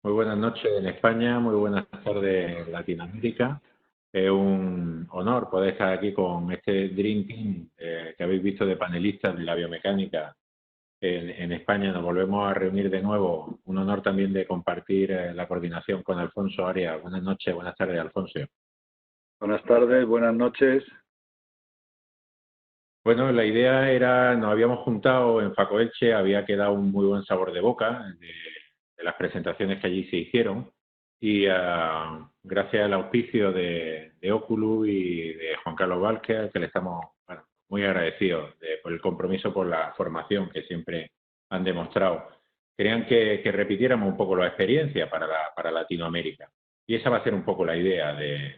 Muy buenas noches en España, muy buenas tardes en Latinoamérica. Es un honor poder estar aquí con este Dream Team que habéis visto de panelistas de la biomecánica en España. Nos volvemos a reunir de nuevo. Un honor también de compartir la coordinación con Alfonso Arias. Buenas noches, buenas tardes, Alfonso. Buenas tardes, buenas noches. Bueno, la idea era, nos habíamos juntado en Faco Elche, había quedado un muy buen sabor de boca de las presentaciones que allí se hicieron y gracias al auspicio de Oculus y de Juan Carlos Vázquez, que le estamos muy agradecidos por el compromiso por la formación que siempre han demostrado. Querían que repitiéramos un poco la experiencia para Latinoamérica y esa va a ser un poco la idea de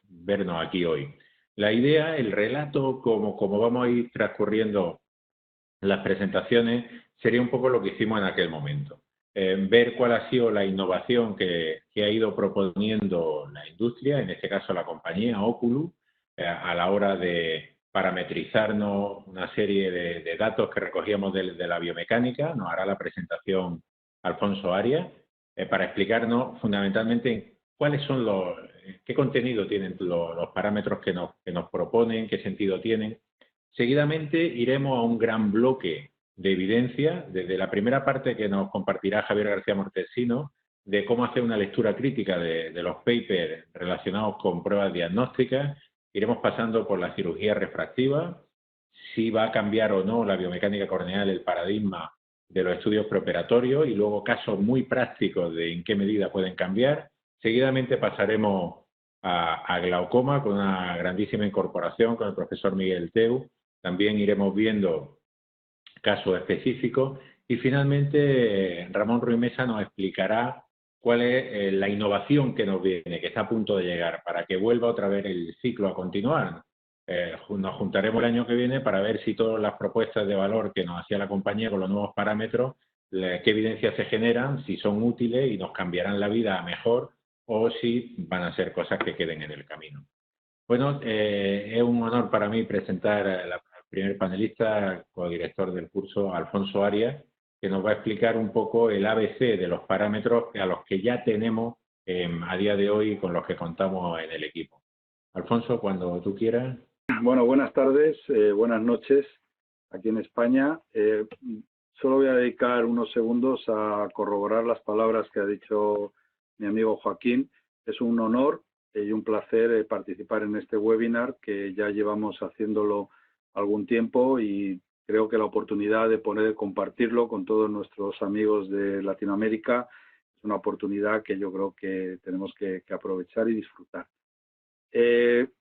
vernos aquí hoy. La idea, el relato, como vamos a ir transcurriendo las presentaciones, sería un poco lo que hicimos en aquel momento. Ver cuál ha sido la innovación que ha ido proponiendo la industria, en este caso la compañía Oculus, a la hora de parametrizarnos una serie de datos que recogíamos de la biomecánica. Nos hará la presentación Alfonso Arias para explicarnos fundamentalmente cuáles son qué contenido tienen los parámetros que nos proponen, qué sentido tienen. Seguidamente iremos a un gran bloque de evidencia, desde la primera parte que nos compartirá Javier García Mortesino, de cómo hacer una lectura crítica de los papers relacionados con pruebas diagnósticas. Iremos pasando por la cirugía refractiva, si va a cambiar o no la biomecánica corneal, el paradigma de los estudios preoperatorios y luego casos muy prácticos de en qué medida pueden cambiar. Seguidamente pasaremos a glaucoma con una grandísima incorporación con el profesor Miguel Teu. También iremos viendo casos específicos y finalmente Ramón Ruiz Mesa nos explicará cuál es la innovación que nos viene, que está a punto de llegar, para que vuelva otra vez el ciclo a continuar. Nos juntaremos el año que viene para ver si todas las propuestas de valor que nos hacía la compañía con los nuevos parámetros, qué evidencias se generan, si son útiles y nos cambiarán la vida a mejor o si van a ser cosas que queden en el camino. Bueno, es un honor para mí presentar al primer panelista, codirector del curso, Alfonso Arias, que nos va a explicar un poco el ABC de los parámetros a los que ya tenemos a día de hoy con los que contamos en el equipo. Alfonso, cuando tú quieras. Bueno, buenas tardes, buenas noches aquí en España. Solo voy a dedicar unos segundos a corroborar las palabras que ha dicho mi amigo Joaquín. Es un honor y un placer participar en este webinar que ya llevamos haciéndolo algún tiempo y creo que la oportunidad de compartirlo con todos nuestros amigos de Latinoamérica es una oportunidad que yo creo que tenemos que aprovechar y disfrutar.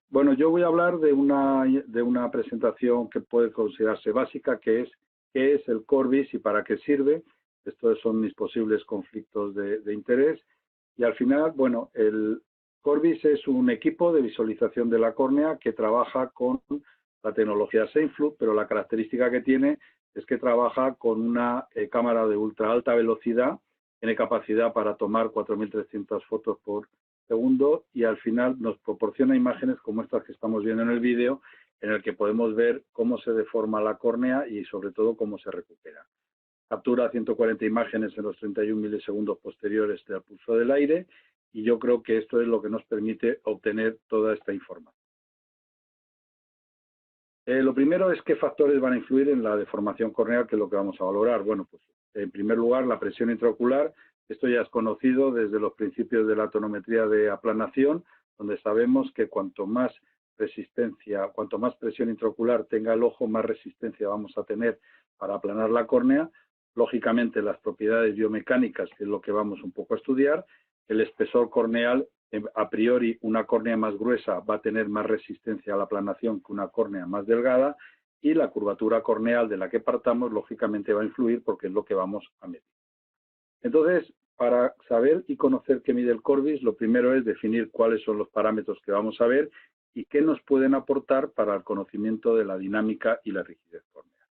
Bueno, yo voy a hablar de una presentación que puede considerarse básica, que es qué es el Corbis y para qué sirve. Estos son mis posibles conflictos de interés. Y al final, bueno, el Corbis es un equipo de visualización de la córnea que trabaja con la tecnología SafeFlood, pero la característica que tiene es que trabaja con una cámara de ultra alta velocidad, tiene capacidad para tomar 4.300 fotos por segundo y al final nos proporciona imágenes como estas que estamos viendo en el vídeo, en el que podemos ver cómo se deforma la córnea y sobre todo cómo se recupera. Captura 140 imágenes en los 31 milisegundos posteriores del pulso del aire y yo creo que esto es lo que nos permite obtener toda esta información. Lo primero es qué factores van a influir en la deformación corneal, que es lo que vamos a valorar. Bueno, pues en primer lugar la presión intraocular. Esto ya es conocido desde los principios de la tonometría de aplanación, donde sabemos que cuanto más presión intraocular tenga el ojo, más resistencia vamos a tener para aplanar la córnea. Lógicamente, las propiedades biomecánicas, que es lo que vamos un poco a estudiar, el espesor corneal, a priori una córnea más gruesa va a tener más resistencia a la aplanación que una córnea más delgada, y la curvatura corneal de la que partamos, lógicamente, va a influir porque es lo que vamos a medir. Entonces, para saber y conocer qué mide el Corbis, lo primero es definir cuáles son los parámetros que vamos a ver y qué nos pueden aportar para el conocimiento de la dinámica y la rigidez corneal.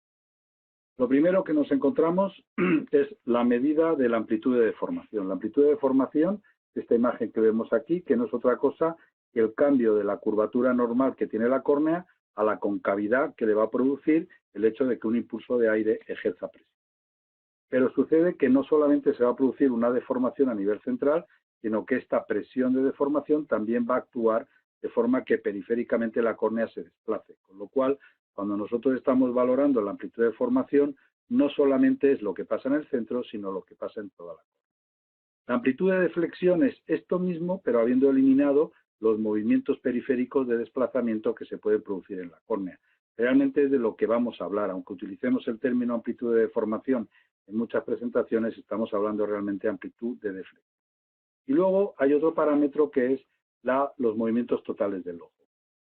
Lo primero que nos encontramos es la medida de la amplitud de deformación. La amplitud de deformación, esta imagen que vemos aquí, que no es otra cosa que el cambio de la curvatura normal que tiene la córnea a la concavidad que le va a producir el hecho de que un impulso de aire ejerza presión. Pero sucede que no solamente se va a producir una deformación a nivel central, sino que esta presión de deformación también va a actuar de forma que periféricamente la córnea se desplace. Con lo cual, cuando nosotros estamos valorando la amplitud de deformación, no solamente es lo que pasa en el centro, sino lo que pasa en toda la córnea. La amplitud de deflexión es esto mismo, pero habiendo eliminado los movimientos periféricos de desplazamiento que se pueden producir en la córnea. Realmente es de lo que vamos a hablar, aunque utilicemos el término amplitud de deformación en muchas presentaciones, estamos hablando realmente de amplitud de deflexión. Y luego hay otro parámetro que es los movimientos totales del ojo.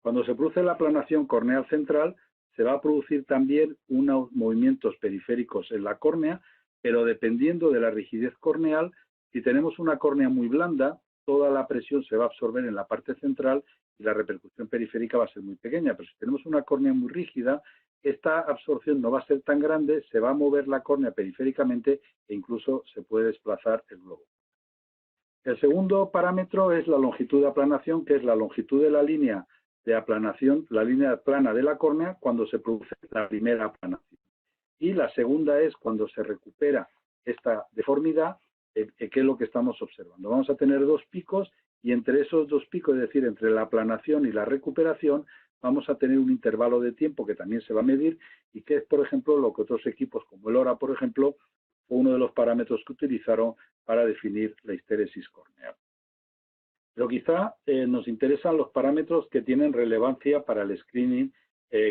Cuando se produce la aplanación corneal central, se va a producir también unos movimientos periféricos en la córnea, pero dependiendo de la rigidez corneal, si tenemos una córnea muy blanda, toda la presión se va a absorber en la parte central y la repercusión periférica va a ser muy pequeña. Pero si tenemos una córnea muy rígida, esta absorción no va a ser tan grande, se va a mover la córnea periféricamente e incluso se puede desplazar el globo. El segundo parámetro es la longitud de aplanación, que es la longitud de la línea de aplanación, la línea plana de la córnea cuando se produce la primera aplanación. Y la segunda es cuando se recupera esta deformidad, que es lo que estamos observando. Vamos a tener dos picos y entre esos dos picos, es decir, entre la aplanación y la recuperación, vamos a tener un intervalo de tiempo que también se va a medir y que es, por ejemplo, lo que otros equipos como el ORA, por ejemplo, fue uno de los parámetros que utilizaron para definir la histéresis corneal. Pero quizá nos interesan los parámetros que tienen relevancia para el screening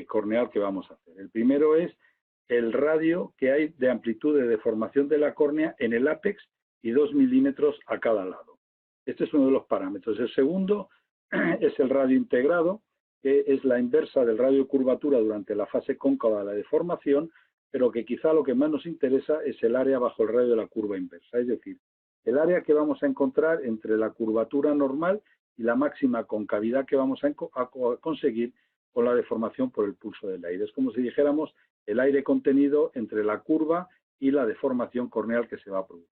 corneal que vamos a hacer. El primero es el radio que hay de amplitud de deformación de la córnea en el ápex y 2 milímetros a cada lado. Este es uno de los parámetros. El segundo es el radio integrado, que es la inversa del radio de curvatura durante la fase cóncava de la deformación, pero que quizá lo que más nos interesa es el área bajo el radio de la curva inversa, es decir, el área que vamos a encontrar entre la curvatura normal y la máxima concavidad que vamos a conseguir con la deformación por el pulso del aire. Es como si dijéramos el aire contenido entre la curva y la deformación corneal que se va a producir.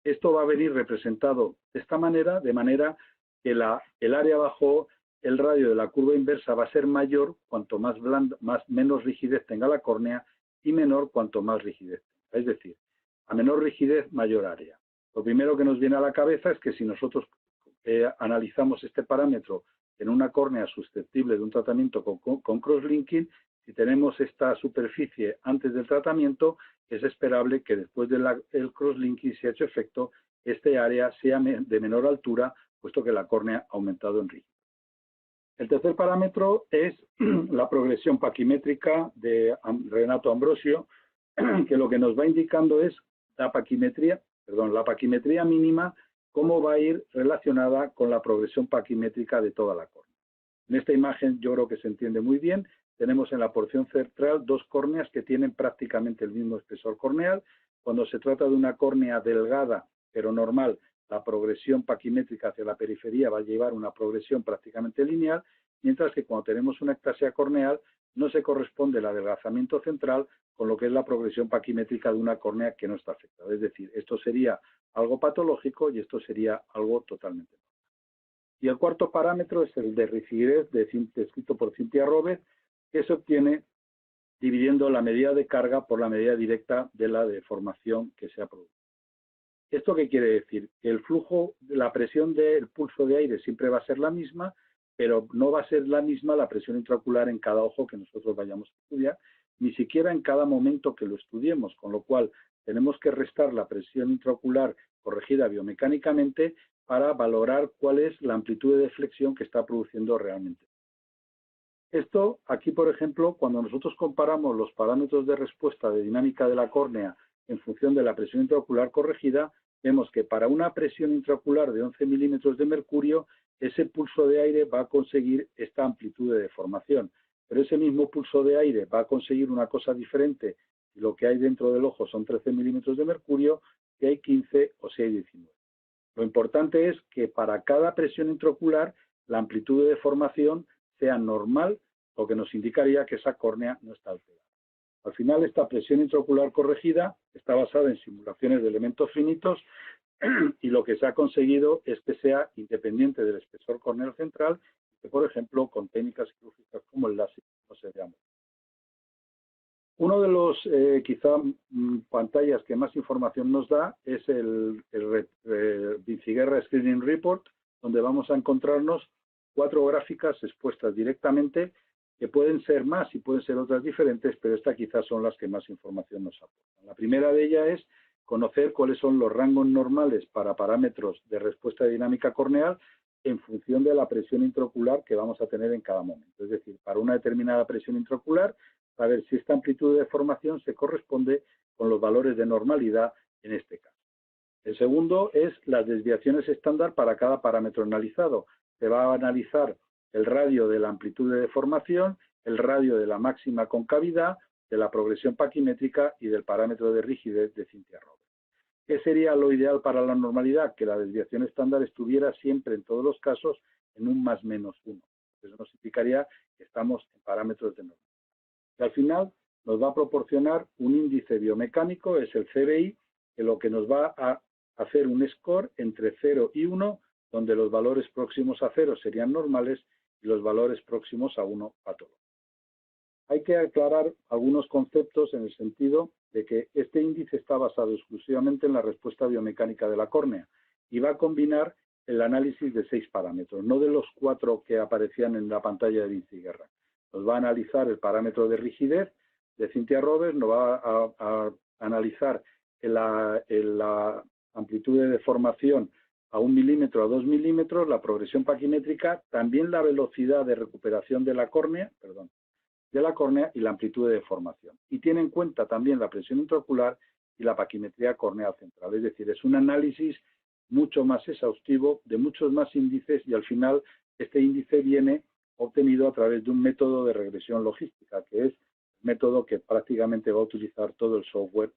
Esto va a venir representado de esta manera, de manera que el área bajo el radio de la curva inversa va a ser mayor cuanto menos rigidez tenga la córnea y menor cuanto más rigidez tenga. Es decir, a menor rigidez, mayor área. Lo primero que nos viene a la cabeza es que si nosotros analizamos este parámetro en una córnea susceptible de un tratamiento con crosslinking, si tenemos esta superficie antes del tratamiento, es esperable que después del crosslinking, si ha hecho efecto, este área sea de menor altura, puesto que la córnea ha aumentado en rigidez. El tercer parámetro es la progresión paquimétrica de Renato Ambrosio, que lo que nos va indicando es la paquimetría mínima, cómo va a ir relacionada con la progresión paquimétrica de toda la córnea. En esta imagen yo creo que se entiende muy bien. Tenemos en la porción central dos córneas que tienen prácticamente el mismo espesor corneal. Cuando se trata de una córnea delgada, pero normal, la progresión paquimétrica hacia la periferia va a llevar una progresión prácticamente lineal, mientras que cuando tenemos una ectasia corneal no se corresponde el adelgazamiento central con lo que es la progresión paquimétrica de una córnea que no está afectada. Es decir, esto sería algo patológico y esto sería algo totalmente normal. Y el cuarto parámetro es el de rigidez descrito por Cynthia Roberts, que se obtiene dividiendo la medida de carga por la medida directa de la deformación que se ha producido. ¿Esto qué quiere decir? Que el flujo, la presión del pulso de aire siempre va a ser la misma, pero no va a ser la misma la presión intraocular en cada ojo que nosotros vayamos a estudiar, ni siquiera en cada momento que lo estudiemos, con lo cual tenemos que restar la presión intraocular corregida biomecánicamente para valorar cuál es la amplitud de deflexión que está produciendo realmente. Esto, aquí por ejemplo, cuando nosotros comparamos los parámetros de respuesta de dinámica de la córnea en función de la presión intraocular corregida, vemos que para una presión intraocular de 11 milímetros de mercurio, ese pulso de aire va a conseguir esta amplitud de deformación. Pero ese mismo pulso de aire va a conseguir una cosa diferente si lo que hay dentro del ojo son 13 milímetros de mercurio, que hay 15 o si hay 19. Lo importante es que para cada presión intraocular la amplitud de deformación sea normal, lo que nos indicaría que esa córnea no está alterada. Al final, esta presión intraocular corregida está basada en simulaciones de elementos finitos y lo que se ha conseguido es que sea independiente del espesor corneal central, que por ejemplo con técnicas quirúrgicas como el láser no se vea. Uno de los quizá pantallas que más información nos da es el Vinciguerra Screening Report, donde vamos a encontrarnos 4 gráficas expuestas directamente, que pueden ser más y pueden ser otras diferentes, pero estas quizás son las que más información nos aportan. La primera de ellas es conocer cuáles son los rangos normales para parámetros de respuesta dinámica corneal en función de la presión intraocular que vamos a tener en cada momento. Es decir, para una determinada presión intraocular, saber si esta amplitud de deformación se corresponde con los valores de normalidad en este caso. El segundo es las desviaciones estándar para cada parámetro analizado. Se va a analizar el radio de la amplitud de deformación, el radio de la máxima concavidad, de la progresión paquimétrica y del parámetro de rigidez de Cynthia Roberts. ¿Qué sería lo ideal para la normalidad? Que la desviación estándar estuviera siempre, en todos los casos, en un más menos 1. Eso nos significaría que estamos en parámetros de normalidad. Y al final nos va a proporcionar un índice biomecánico, es el CBI, que lo que nos va a hacer un score entre 0 y 1, donde los valores próximos a 0 serían normales y los valores próximos a 1 patológicos. Hay que aclarar algunos conceptos en el sentido de que este índice está basado exclusivamente en la respuesta biomecánica de la córnea y va a combinar el análisis de 6 parámetros, no de los 4 que aparecían en la pantalla de Vinciguerra. Nos va a analizar el parámetro de rigidez de Cynthia Roberts, nos va a analizar la amplitud de deformación a 1 milímetro, a 2 milímetros, la progresión paquimétrica, también la velocidad de recuperación de la córnea, y la amplitud de deformación. Y tiene en cuenta también la presión intraocular y la paquimetría corneal central. Es decir, es un análisis mucho más exhaustivo de muchos más índices y al final este índice viene obtenido a través de un método de regresión logística, que es el método que prácticamente va a utilizar todo el software.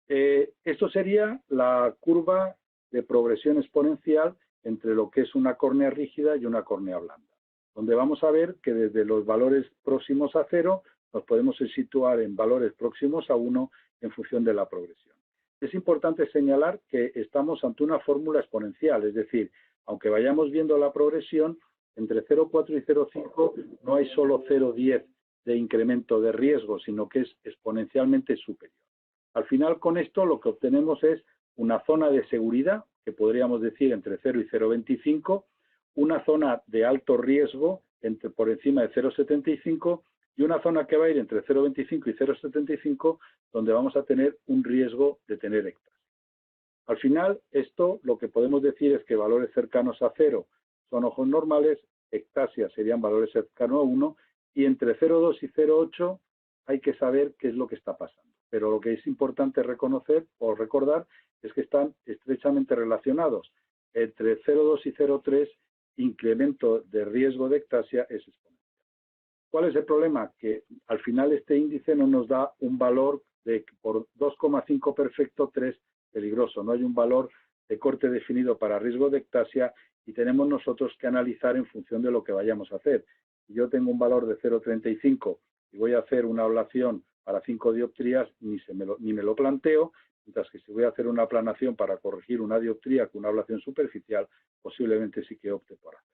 Esto sería la curva de progresión exponencial entre lo que es una córnea rígida y una córnea blanda, donde vamos a ver que desde los valores próximos a 0 nos podemos situar en valores próximos a 1 en función de la progresión. Es importante señalar que estamos ante una fórmula exponencial, es decir, aunque vayamos viendo la progresión, entre 0,4 y 0,5 no hay solo 0,10 de incremento de riesgo, sino que es exponencialmente superior. Al final, con esto lo que obtenemos es una zona de seguridad, que podríamos decir entre 0 y 0,25, una zona de alto riesgo por encima de 0,75 y una zona que va a ir entre 0,25 y 0,75, donde vamos a tener un riesgo de tener ectasia. Al final, esto lo que podemos decir es que valores cercanos a 0 son ojos normales, ectasia serían valores cercanos a 1, y entre 0,2 y 0,8 hay que saber qué es lo que está pasando. Pero lo que es importante reconocer o recordar es que están estrechamente relacionados. Entre 0,2 y 0,3, incremento de riesgo de ectasia es exponencial. ¿Cuál es el problema? Que al final este índice no nos da un valor de por 2,5 perfecto, 3 peligroso. No hay un valor de corte definido para riesgo de ectasia y tenemos nosotros que analizar en función de lo que vayamos a hacer. Si yo tengo un valor de 0,35 y voy a hacer una ablación para 5 dioptrías, ni me lo planteo, mientras que si voy a hacer una aplanación para corregir una dioptría con una ablación superficial, posiblemente sí que opte por hacerlo.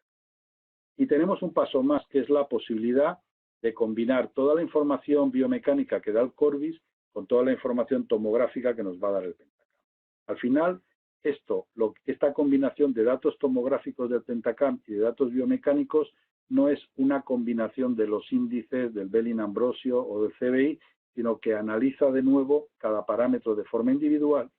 Y tenemos un paso más, que es la posibilidad de combinar toda la información biomecánica que da el Corbis con toda la información tomográfica que nos va a dar el Pentacam. Al final, esta combinación de datos tomográficos del Pentacam y de datos biomecánicos no es una combinación de los índices del Belin-Ambrosio o del CBI, sino que analiza de nuevo cada parámetro de forma individual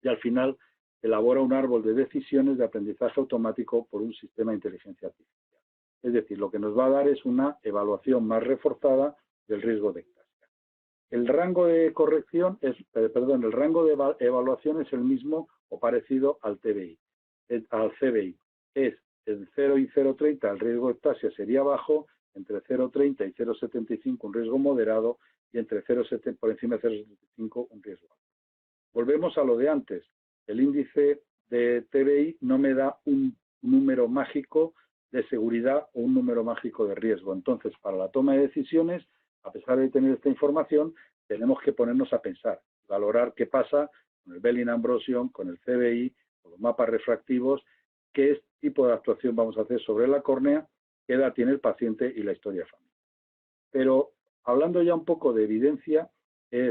y al final elabora un árbol de decisiones de aprendizaje automático por un sistema de inteligencia artificial. Es decir, lo que nos va a dar es una evaluación más reforzada del riesgo de ectasia. El rango de corrección el rango de evaluación es el mismo o parecido al CBI. Es en 0 y 0,30 el riesgo de ectasia sería bajo, entre 0,30 y 0,75 un riesgo moderado y entre 0,70 por encima de 0,75 un riesgo alto. Volvemos a lo de antes. El índice de TBI no me da un número mágico de seguridad o un número mágico de riesgo. Entonces, para la toma de decisiones, a pesar de tener esta información, tenemos que ponernos a pensar, valorar qué pasa con el Belin-Ambrosio, con el CBI, con los mapas refractivos, qué tipo de actuación vamos a hacer sobre la córnea, qué edad tiene el paciente y la historia familiar. Pero hablando ya un poco de evidencia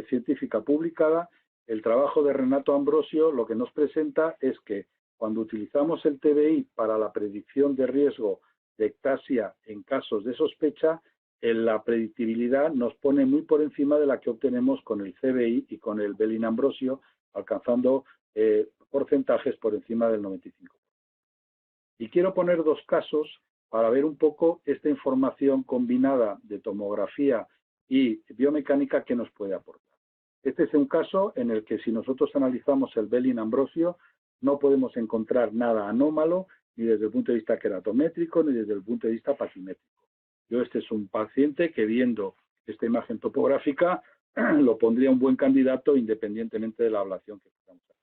científica publicada, el trabajo de Renato Ambrosio lo que nos presenta es que cuando utilizamos el TBI para la predicción de riesgo de ectasia en casos de sospecha, la predictibilidad nos pone muy por encima de la que obtenemos con el CBI y con el Belin-Ambrosio, alcanzando porcentajes por encima del 95%. Y quiero poner dos casos para ver un poco esta información combinada de tomografía y biomecánica que nos puede aportar. Este es un caso en el que si nosotros analizamos el Belin-Ambrosio no podemos encontrar nada anómalo ni desde el punto de vista queratométrico ni desde el punto de vista patimétrico. Este es un paciente que viendo esta imagen topográfica lo pondría un buen candidato independientemente de la ablación que podamos hacer.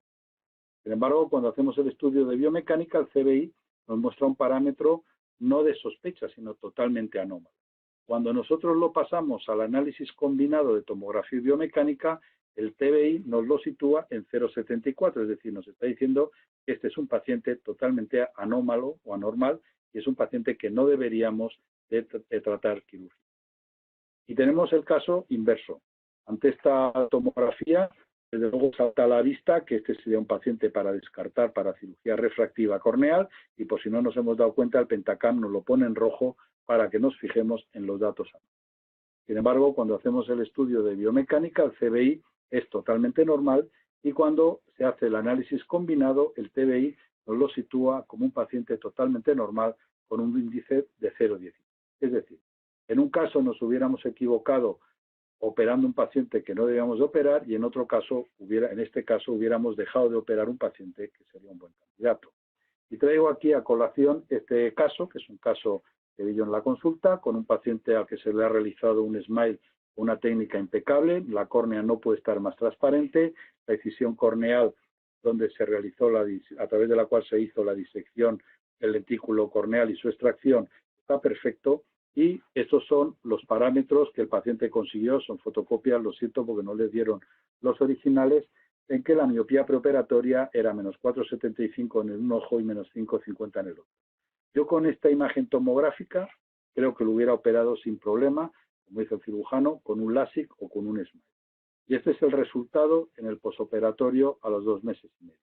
Sin embargo, cuando hacemos el estudio de biomecánica, el CBI nos muestra un parámetro no de sospecha, sino totalmente anómalo. Cuando nosotros lo pasamos al análisis combinado de tomografía y biomecánica, el TBI nos lo sitúa en 0,74, es decir, nos está diciendo que este es un paciente totalmente anómalo o anormal y es un paciente que no deberíamos de tratar quirúrgico. Y tenemos el caso inverso. Ante esta tomografía, desde luego salta a la vista que este sería un paciente para descartar para cirugía refractiva corneal y por si no nos hemos dado cuenta, el Pentacam nos lo pone en rojo para que nos fijemos en los datos. Sin embargo, cuando hacemos el estudio de biomecánica, el CBI es totalmente normal y cuando se hace el análisis combinado, el TBI nos lo sitúa como un paciente totalmente normal con un índice de 0,10. Es decir, en un caso nos hubiéramos equivocado operando un paciente que no debíamos de operar y en otro caso, en este caso, hubiéramos dejado de operar un paciente que sería un buen candidato. Y traigo aquí a colación este caso, que es un caso que vi yo en la consulta, con un paciente al que se le ha realizado un SMILE, una técnica impecable, la córnea no puede estar más transparente, la incisión corneal donde se realizó a través de la cual se hizo la disección del lentículo corneal y su extracción está perfecto y estos son los parámetros que el paciente consiguió, son fotocopias, lo siento porque no les dieron los originales, en que la miopía preoperatoria era menos 4,75 en un ojo y menos 5,50 en el otro. Yo con esta imagen tomográfica creo que lo hubiera operado sin problema, como dice el cirujano, con un LASIK o con un SMILE. Y este es el resultado en el posoperatorio a los 2 meses y medio.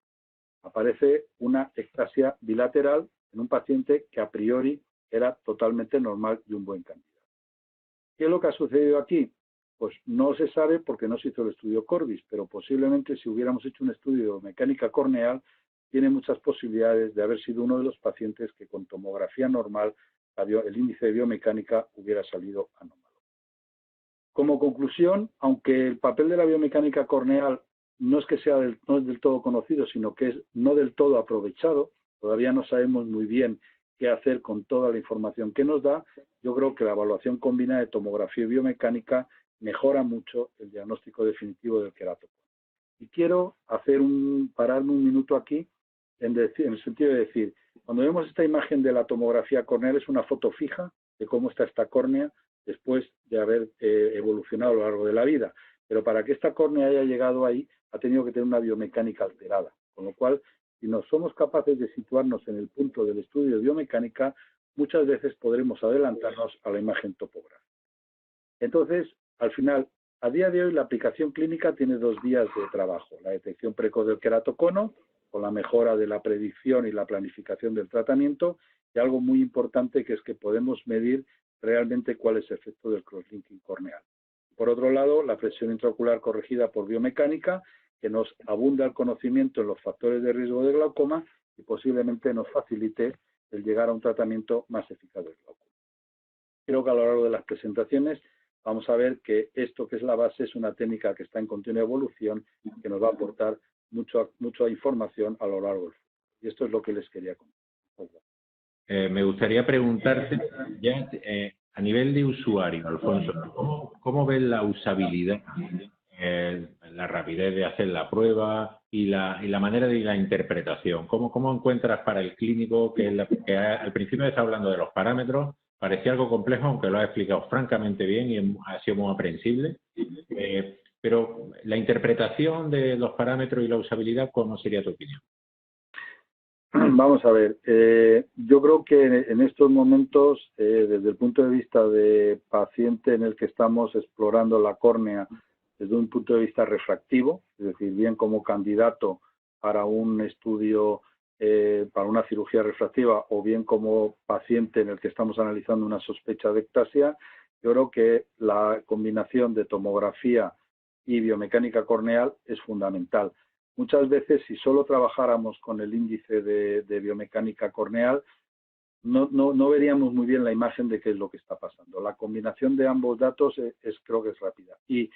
Aparece una ectasia bilateral en un paciente que a priori era totalmente normal y un buen candidato. ¿Qué es lo que ha sucedido aquí? Pues no se sabe porque no se hizo el estudio Corbis, pero posiblemente si hubiéramos hecho un estudio de mecánica corneal, tiene muchas posibilidades de haber sido uno de los pacientes que con tomografía normal el índice de biomecánica hubiera salido anómalo. Como conclusión, aunque el papel de la biomecánica corneal no es que no es del todo conocido, sino que es no del todo aprovechado, todavía no sabemos muy bien qué hacer con toda la información que nos da, yo creo que la evaluación combinada de tomografía y biomecánica mejora mucho el diagnóstico definitivo del queratocono. Y quiero pararme un minuto aquí en el sentido de decir, cuando vemos esta imagen de la tomografía corneal es una foto fija de cómo está esta córnea después de haber evolucionado a lo largo de la vida. Pero para que esta córnea haya llegado ahí, ha tenido que tener una biomecánica alterada. Con lo cual, si no somos capaces de situarnos en el punto del estudio de biomecánica, muchas veces podremos adelantarnos a la imagen topográfica. Entonces, al final, a día de hoy, la aplicación clínica tiene 2 vías de trabajo. La detección precoz del queratocono, con la mejora de la predicción y la planificación del tratamiento, y algo muy importante que es que podemos medir realmente cuál es el efecto del crosslinking corneal. Por otro lado, la presión intraocular corregida por biomecánica, que nos abunda el conocimiento en los factores de riesgo de glaucoma y posiblemente nos facilite el llegar a un tratamiento más eficaz del glaucoma. Creo que a lo largo de las presentaciones vamos a ver que esto que es la base es una técnica que está en continua evolución que nos va a aportar mucha información a lo largo del futuro. Y esto es lo que les quería contar. Me gustaría preguntarte, ya a nivel de usuario, Alfonso, ¿cómo ves la usabilidad, la rapidez de hacer la prueba y la manera de la interpretación? ¿Cómo encuentras para el clínico que al principio está hablando de los parámetros? Parecía algo complejo, aunque lo ha explicado francamente bien y ha sido muy aprensible. Pero la interpretación de los parámetros y la usabilidad, ¿cómo sería tu opinión? Vamos a ver, yo creo que en estos momentos, desde el punto de vista de paciente en el que estamos explorando la córnea desde un punto de vista refractivo, es decir, bien como candidato para un estudio, para una cirugía refractiva, o bien como paciente en el que estamos analizando una sospecha de ectasia, yo creo que la combinación de tomografía y biomecánica corneal es fundamental. Muchas veces, si solo trabajáramos con el índice de biomecánica corneal, no veríamos muy bien la imagen de qué es lo que está pasando. La combinación de ambos datos creo que es rápida. Y,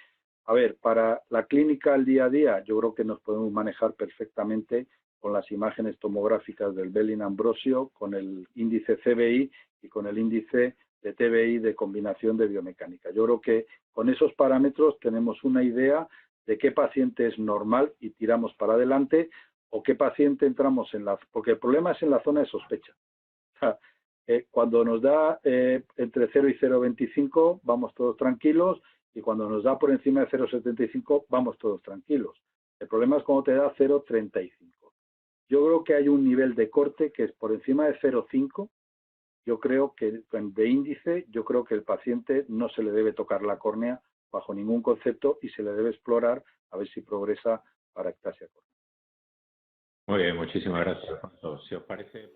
a ver, para la clínica al día a día, yo creo que nos podemos manejar perfectamente con las imágenes tomográficas del Belin-Ambrosio, con el índice CBI y con el índice de TBI de combinación de biomecánica. Yo creo que con esos parámetros tenemos una idea de qué paciente es normal y tiramos para adelante, o qué paciente entramos en la... Porque el problema es en la zona de sospecha. O sea, cuando nos da entre 0 y 0,25 vamos todos tranquilos, y cuando nos da por encima de 0,75 vamos todos tranquilos. El problema es cuando te da 0,35. Yo creo que hay un nivel de corte que es por encima de 0,5. Yo creo que de índice, yo creo que el paciente no se le debe tocar la córnea bajo ningún concepto y se le debe explorar a ver si progresa para ectasia córnea. Muy bien, muchísimas gracias, Alfonso. Si os parece...